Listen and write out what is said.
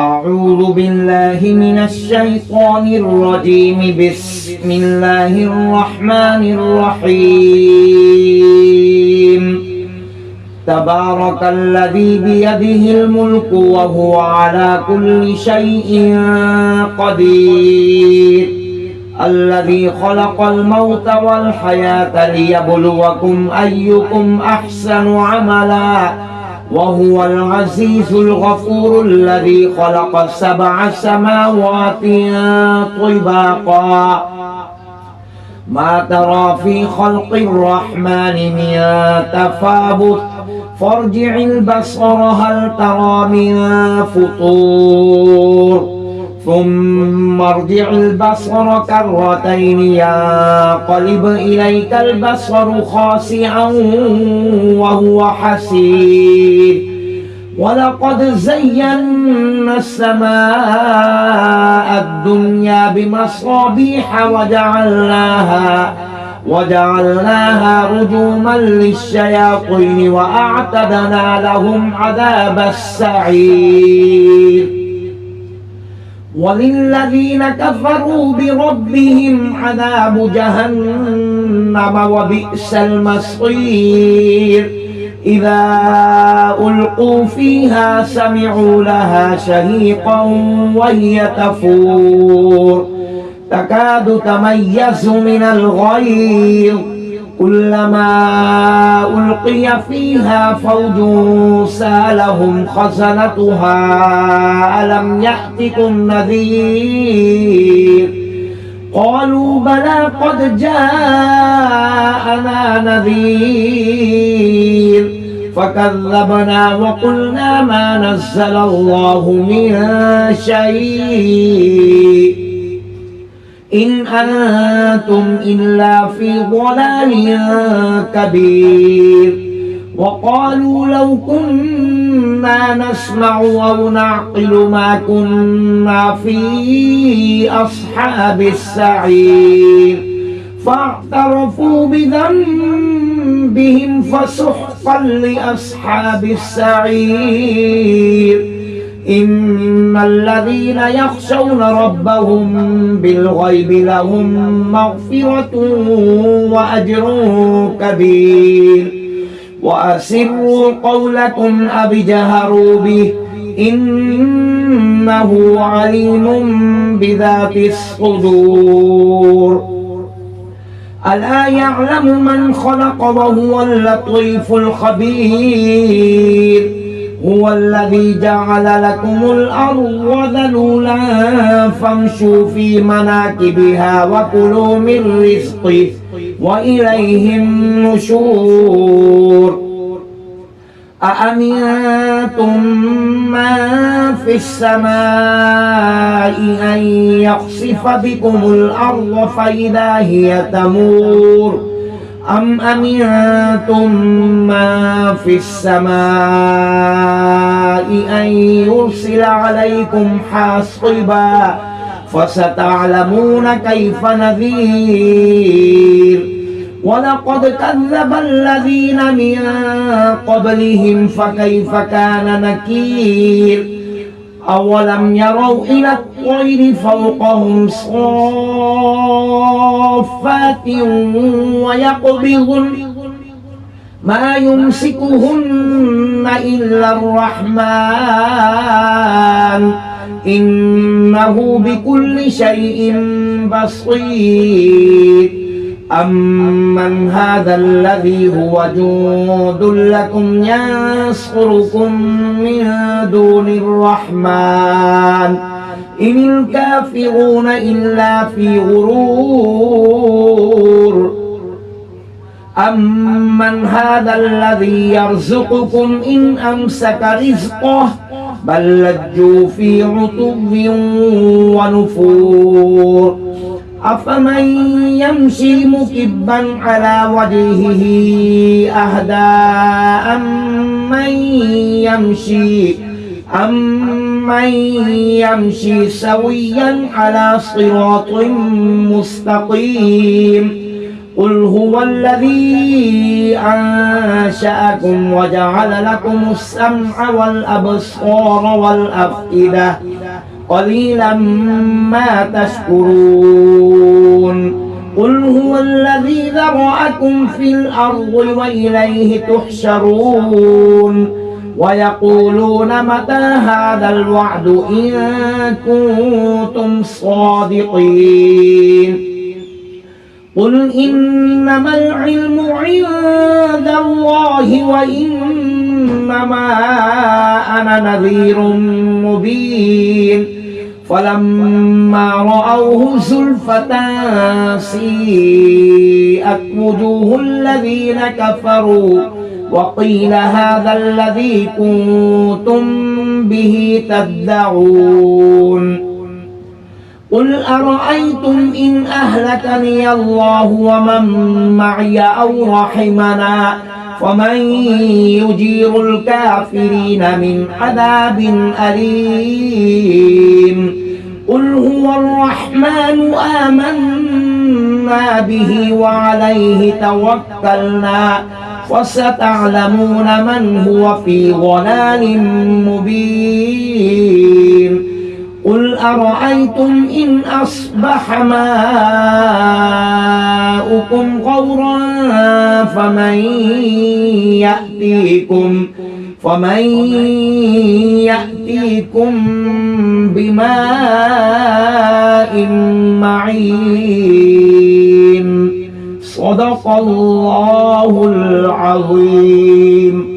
أعوذ بالله من الشيطان الرجيم. بسم الله الرحمن الرحيم. تبارك الذي بيده الملك وهو على كل شيء قدير. الذي خلق الموت والحياة ليبلوكم أيكم أحسن عملا وهو العزيز الغفور. الذي خلق 7 سماوات طباقا ما ترى في خلق الرحمن من تفاوت فارجع البصر هل ترى من فطور ثم ارجع البصر كرتين ينقلب إليك البصر خاسئا وهو حسير. ولقد زينا السماء الدنيا بمصابيح وجعلناها رجوما للشياطين وأعتدنا لهم عذاب السعير. وللذين كفروا بربهم عذاب جهنم وبئس المصير. إذا ألقوا فيها سمعوا لها شهيقا وهي تفور تكاد تميز من الغيظ كلما ألقي فيها فوج سألهم خزنتها ألم يأتكم نذير قالوا بلى قد جاءنا نذير فكذبنا وقلنا ما نزل الله من شيء إن أنتم إلا في ضلال كبير. وقالوا لو كنا نسمع أو نعقل ما كنا في أصحاب السعير فاعترفوا بذنبهم فسحقا لأصحاب السعير. إن الذين يخشون ربهم بالغيب لهم مغفرة وأجر كبير. وأسروا قولكم أو اجهروا به إنه عليم بذات الصدور. ألا يعلم من خلق وهو اللطيف الخبير. هو الذي جعل لكم الأرض ذلولا فامشوا في مناكبها وكلوا من رزقه وإليه النشور. أأمنتم من في السماء أن يخسف بكم الأرض فإذا هي تمور أم أمنتم من في السماء أن يرسل عليكم حاصبا فستعلمون كيف نذير. ولقد كذب الذين من قبلهم فكيف كان نكير. أولم يروا إلى الطير فوقهم صافات ويقبضن ما يمسكهن إلا الرحمن إنه بكل شيء بصير. أمن هذا الذي هو جند لكم ينصركم من دون الرحمن إن الكافرون إلا في غرور. أمن هذا الذي يرزقكم إن أمسك رزقه بل لجوا في عتب ونفور. أفمن يمشي مكبا على وجهه أهدى أمن يمشي سويا على صراط مستقيم. قل هو الذي أنشأكم وجعل لكم السمع والأبصار والأفئدة قليلا ما تشكرون قل هو الذي ذرأكم في الأرض وإليه تحشرون ويقولون متى هذا الوعد إن كنتم صادقين قل إنما العلم عند الله وإنما أنا نذير مبين فلما رأوه زلفة سيئت وجوه الذين كفروا وقيل هذا الذي كنتم به تدعون قل أرأيتم إن أهلكني الله ومن معي أو رحمنا فمن يجير الكافرين من عذاب أليم قل هو الرحمن آمنا به وعليه توكلنا وستعلمون من هو في ضلال مبين قل أرأيتم إن أصبح ماؤكم غورا فمن يأتيكم بماء معين صدق الله العظيم